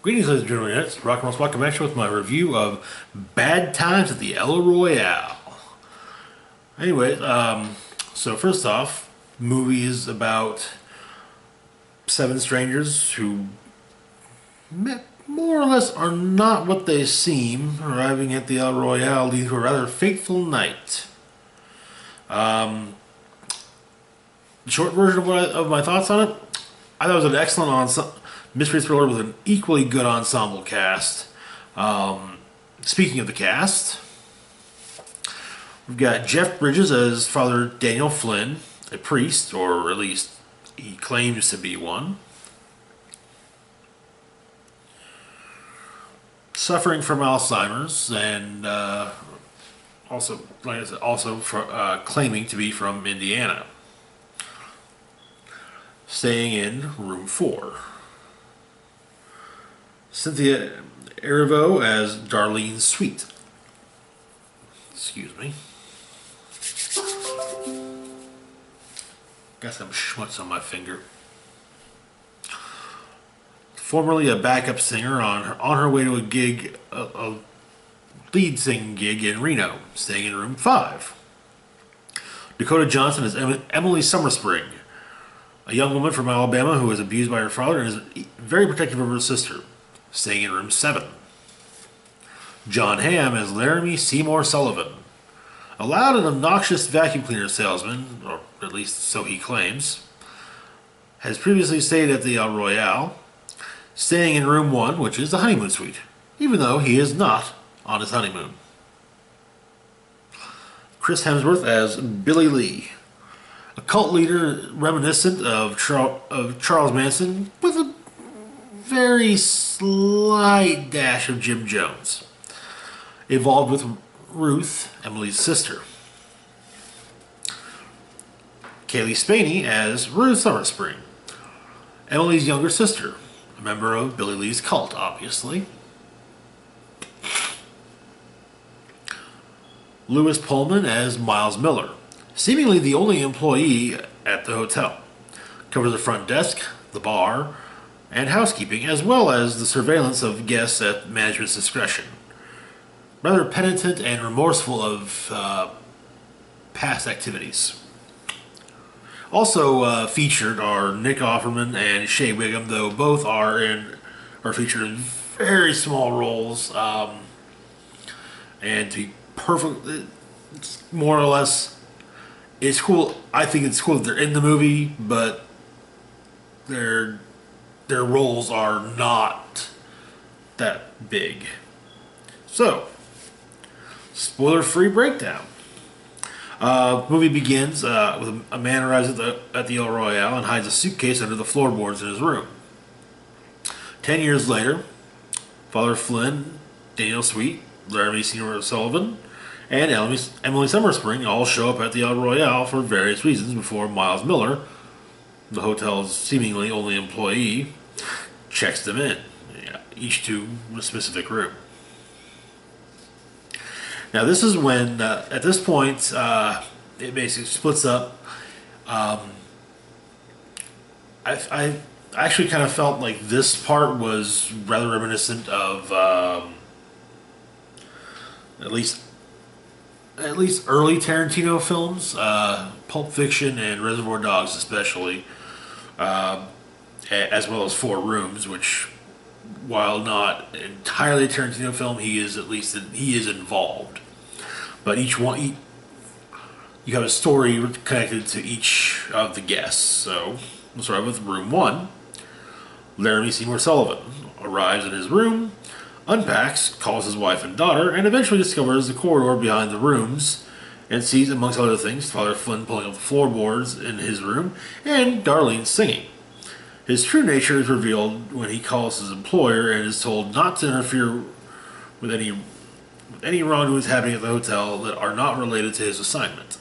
Greetings, ladies and gentlemen. It's Rock and Roll Spot coming at you with my review of Bad Times at the El Royale. Anyway, so first off, movie is about seven strangers who more or less are not what they seem, arriving at the El Royale leading to a rather fateful night. The short version of my thoughts on it, I thought it was an excellent mystery thriller with an equally good ensemble cast. Speaking of the cast, we've got Jeff Bridges as Father Daniel Flynn, a priest, or at least he claims to be one, suffering from Alzheimer's and also, like I said, claiming to be from Indiana, staying in room 4. Cynthia Erivo as Darlene Sweet. Excuse me. Got some schmutz on my finger. Formerly a backup singer on her way to a gig, a lead singing gig in Reno, staying in room 5. Dakota Johnson as Emily Summerspring, a young woman from Alabama who was abused by her father and is very protective of her sister, staying in room 7. John Hamm as Laramie Seymour Sullivan, a loud and obnoxious vacuum cleaner salesman, or at least so he claims, has previously stayed at the El Royale, staying in room 1, which is the honeymoon suite, even though he is not on his honeymoon. Chris Hemsworth as Billy Lee, a cult leader reminiscent of Charles Manson with a very slight dash of Jim Jones, involved with Ruth, Emily's sister. Kaylee Spaney as Ruth Summerspring, Emily's younger sister, a member of Billy Lee's cult, obviously. Lewis Pullman as Miles Miller, seemingly the only employee at the hotel. Covers the front desk, the bar, and housekeeping, as well as the surveillance of guests at management's discretion. Rather penitent and remorseful of past activities. Also featured are Nick Offerman and Shea Wiggum, though both are featured in very small roles. And to be perfect, it's more or less, it's cool. I think it's cool that they're in the movie, but their roles are not that big. So, spoiler-free breakdown. Movie begins with a man arrives at the El Royale and hides a suitcase under the floorboards in his room. 10 years later, Father Flynn, Daniel Sweet, Laramie Seymour Sullivan, and Emily Summerspring all show up at the El Royale for various reasons before Miles Miller, the hotel's seemingly only employee, checks them in, each to a specific room. Now this is when, at this point, it basically splits up. I actually kind of felt like this part was rather reminiscent of at least early Tarantino films, Pulp Fiction and Reservoir Dogs especially, as well as Four Rooms, which, while not entirely a Tarantino film, he is involved. But each one, you have a story connected to each of the guests. So we'll start with room 1. Laramie Seymour Sullivan arrives in his room, unpacks, calls his wife and daughter, and eventually discovers the corridor behind the rooms and sees, amongst other things, Father Flynn pulling up the floorboards in his room and Darlene singing. His true nature is revealed when he calls his employer and is told not to interfere with any wrongdoings happening at the hotel that are not related to his assignment.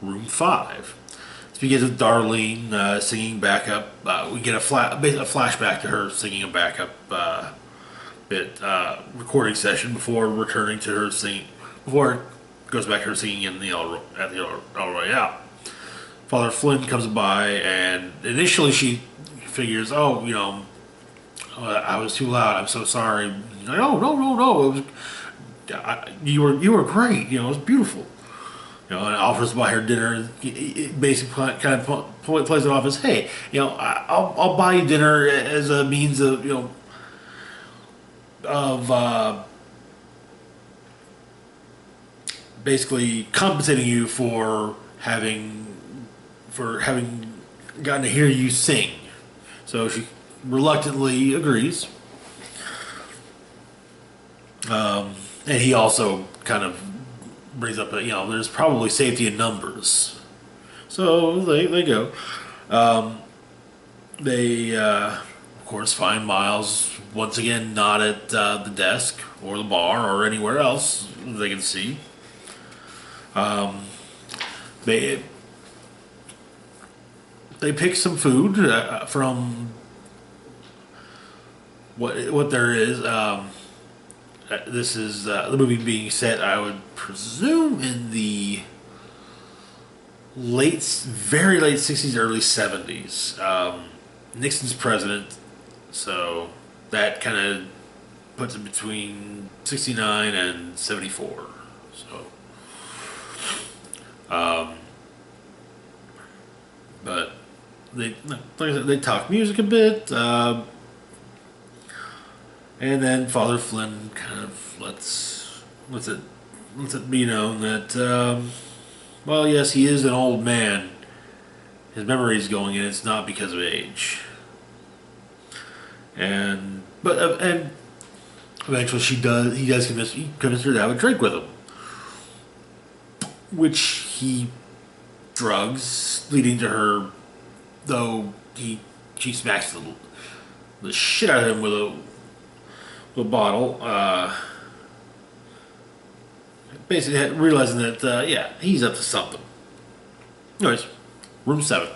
Room 5. This begins with Darlene singing backup. We get a flashback to her singing a backup recording session before returning to her singing. Before it goes back to her singing at the El Royale. Father Flynn comes by, and initially she figures, I was too loud. I'm so sorry. Like, oh, no, no, no. It was, you were great. You know, it was beautiful. You know, and offers to buy her dinner. It basically kind of plays it off as, hey, you know, I'll buy you dinner as a means of, you know, of basically compensating you for having gotten to hear you sing. So she reluctantly agrees. And he also kind of brings up that, you know, there's probably safety in numbers. So they go. They, of course, find Miles once again not at the desk or the bar or anywhere else they can see. They they pick some food from what there is. This is the movie being set, I would presume, in the very late 60s, early 70s. Nixon's president, so that kind of puts it between 69 and 74. So, but they, like I said, they talk music a bit. And then Father Flynn kind of lets it be known that, well, yes, he is an old man. His memory is going, and it's not because of age. And eventually he does convince her to have a drink with him, which he drugs, leading to her, though she smacks the shit out of him with a bottle, basically realizing that, yeah, he's up to something. Anyways, room 7.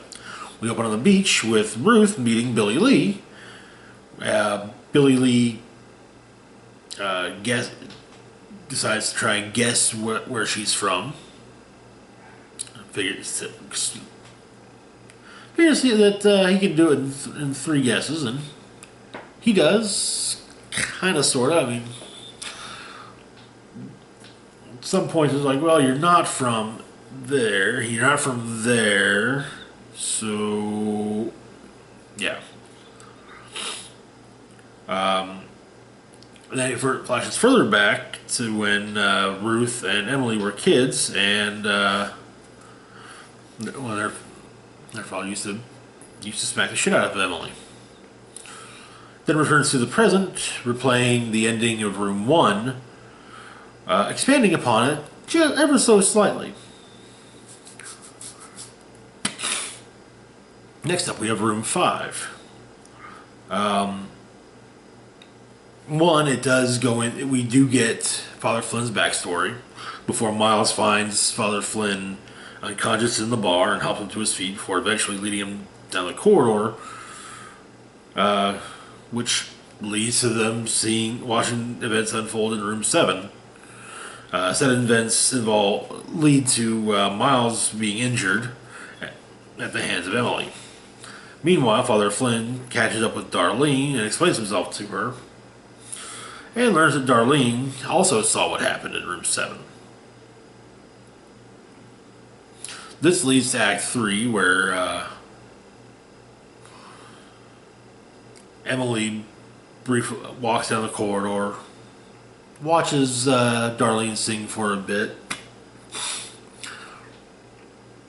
We open on the beach with Ruth meeting Billy Lee. Billy Lee decides to try and guess where she's from. Figures that he can do it in 3 guesses, and he does. Kind of, sort of. I mean, at some point it's like, well, you're not from there. You're not from there. So, yeah. Then it flashes further back to when Ruth and Emily were kids, and their father used to smack the shit out of Emily. Then returns to the present, replaying the ending of Room 1, expanding upon it just ever so slightly. Next up, we have Room 5. It does go in. We do get Father Flynn's backstory before Miles finds Father Flynn unconscious in the bar and helps him to his feet before eventually leading him down the corridor. Which leads to them watching events unfold in Room 7. Set events lead to Miles being injured at the hands of Emily. Meanwhile, Father Flynn catches up with Darlene and explains himself to her, and learns that Darlene also saw what happened in Room 7. This leads to Act 3, where Emily briefly walks down the corridor, watches Darlene sing for a bit,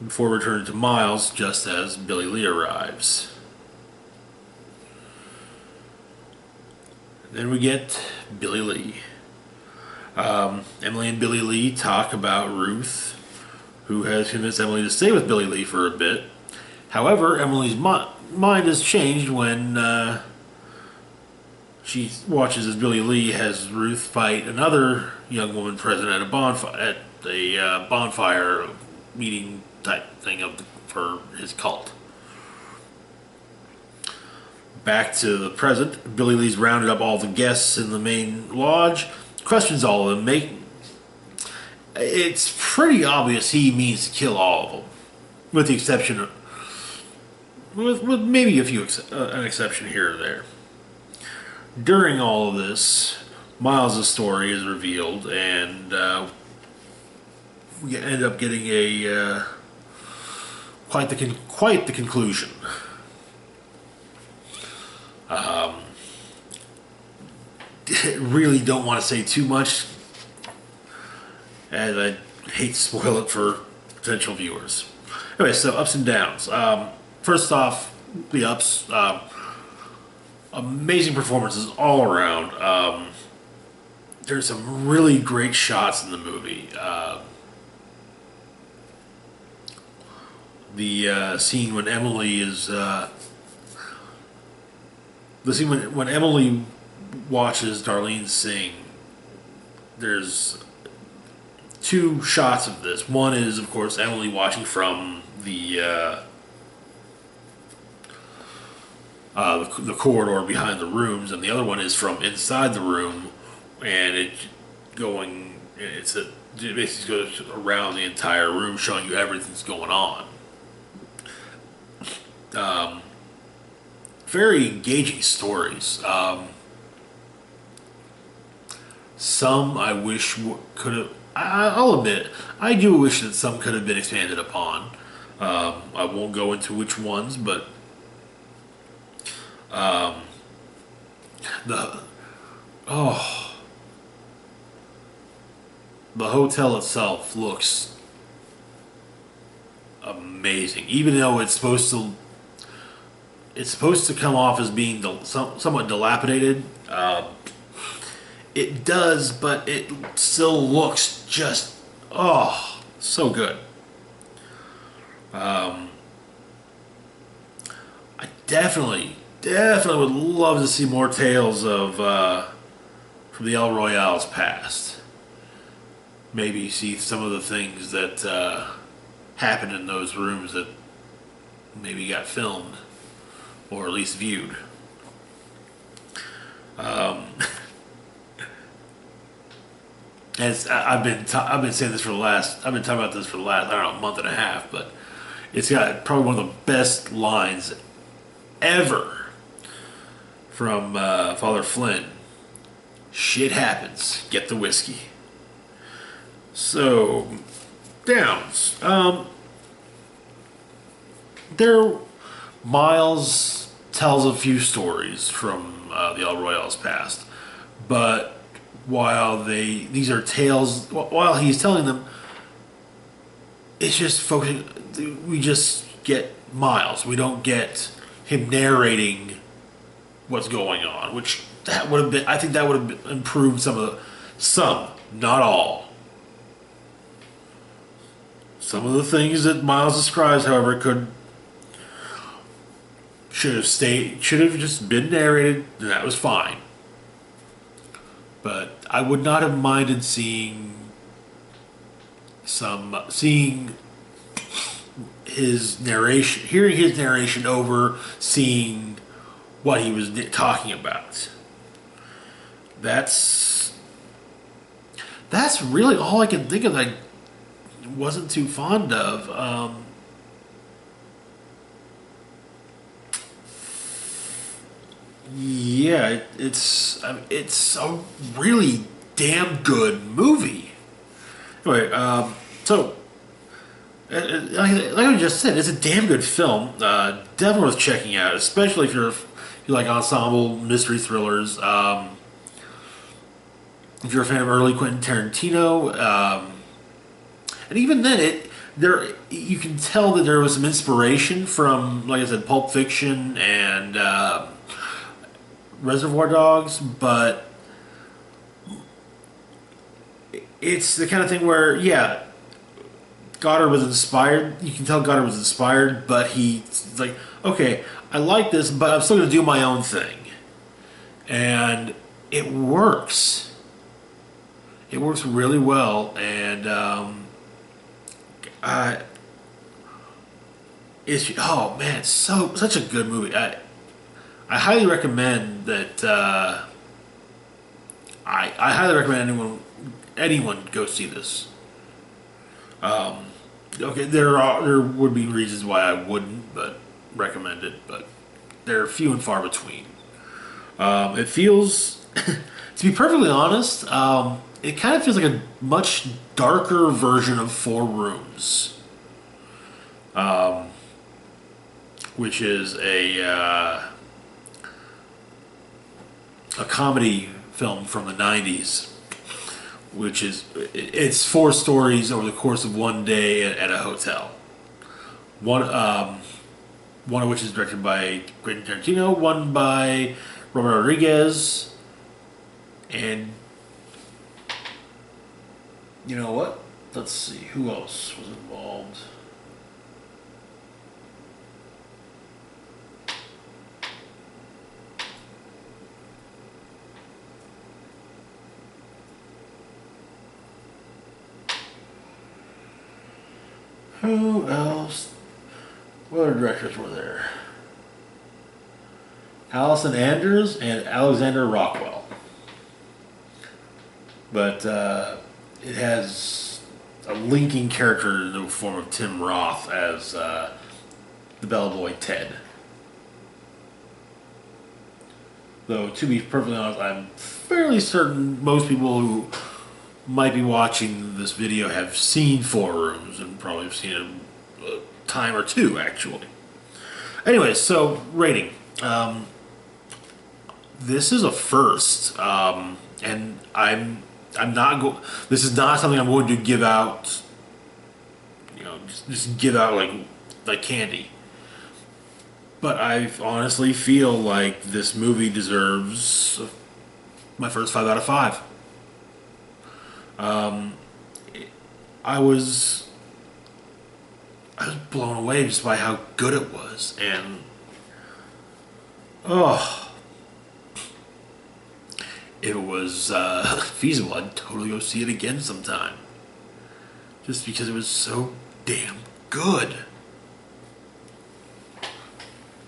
before returning to Miles just as Billy Lee arrives. Then we get Billy Lee. Emily and Billy Lee talk about Ruth, who has convinced Emily to stay with Billy Lee for a bit. However, Emily's mind has changed when she watches as Billy Lee has Ruth fight another young woman present at a bonfire meeting type thing for his cult. Back to the present, Billy Lee's rounded up all the guests in the main lodge, questions all of them. It's pretty obvious he means to kill all of them, with the exception of, with maybe an exception here or there. during all of this, Miles' story is revealed, and we end up getting a quite the conclusion. Really don't want to say too much, and I hate to spoil it for potential viewers. Anyway, so ups and downs. First off, the ups. Amazing performances all around. There's some really great shots in the movie. The scene when Emily is the scene when Emily watches Darlene sing. There's two shots of this. One is, of course, Emily watching from the corridor behind the rooms, and the other one is from inside the room, and it basically goes around the entire room, showing you everything's going on. Very engaging stories. Some I wish could have. I'll admit, I do wish that some could have been expanded upon. I won't go into which ones, but the hotel itself looks amazing, even though it's supposed to come off as being somewhat dilapidated. It does, but it still looks just so good. I definitely would love to see more tales of from the El Royale's past. Maybe see some of the things that happened in those rooms that maybe got filmed or at least viewed. As I've been saying this for the last, I've been talking about this for the last, I don't know, month and a half, but it's got probably one of the best lines ever from Father Flynn. Shit happens. Get the whiskey. So, downs. Miles tells a few stories from the El Royale's past, but while these are tales, while he's telling them, it's just focusing. We just get Miles. We don't get him narrating what's going on, which that would have been. I think that would have improved not all. Some of the things that Miles describes, however, should have just been narrated, and that was fine. But I would not have minded seeing his narration, hearing his narration over seeing what he was talking about. That's really all I can think of that I wasn't too fond of. Yeah, it's a really damn good movie. Anyway, so like I just said, it's a damn good film. Definitely worth checking out, especially if you like ensemble mystery thrillers. If you're a fan of early Quentin Tarantino, and even then, you can tell that there was some inspiration from, like I said, Pulp Fiction and Reservoir Dogs, but it's the kind of thing where, yeah, Goddard was inspired. You can tell Goddard was inspired, but he's like, okay, I like this, but I'm still going to do my own thing. And it works. It works really well, and it's such a good movie. I highly recommend that. I highly recommend anyone go see this. Okay, there would be reasons why I wouldn't, but recommend it. But they're few and far between. It feels, to be perfectly honest, it kind of feels like a much darker version of Four Rooms, which is a comedy film from the '90s. Which is, it's four stories over the course of one day at a hotel. One of which is directed by Quentin Tarantino, one by Robert Rodriguez, and you know what? Let's see, who else was involved? Who else? What other directors were there? Allison Anders and Alexander Rockwell. But it has a linking character in the form of Tim Roth as the bellboy Ted. Though, to be perfectly honest, I'm fairly certain most people who might be watching this video have seen Four Rooms and probably have seen it a time or two, actually. Anyway, so rating. This is a first, and I'm not go. This is not something I'm going to give out. You know, just give out like candy. But I honestly feel like this movie deserves my first 5 out of 5. I was blown away just by how good it was, and if it was feasible, I'd totally go see it again sometime. Just because it was so damn good.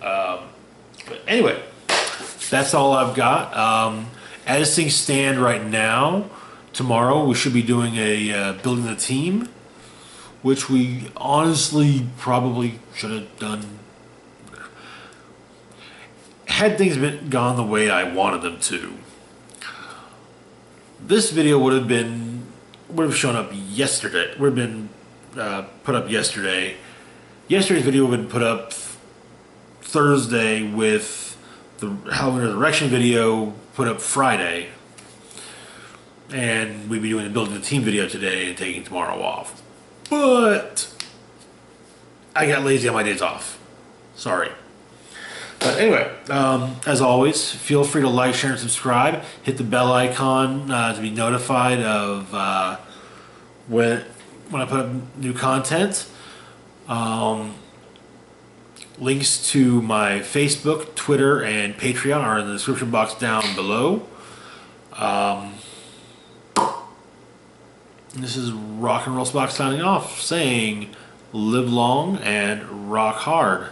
But anyway, that's all I've got. As things stand right now, tomorrow we should be doing a building the team, which we honestly probably should have done. Had things gone the way I wanted them to, this video would have shown up yesterday. Would have been put up yesterday. Yesterday's video would have been put up Thursday, with the Halloween Resurrection video put up Friday. And we'd be doing the building the team video today and taking tomorrow off. But I got lazy on my days off. Sorry. But anyway, as always, feel free to like, share, and subscribe. Hit the bell icon to be notified of when I put up new content. Links to my Facebook, Twitter, and Patreon are in the description box down below. This is Rock and Roll Spock signing off, saying live long and rock hard.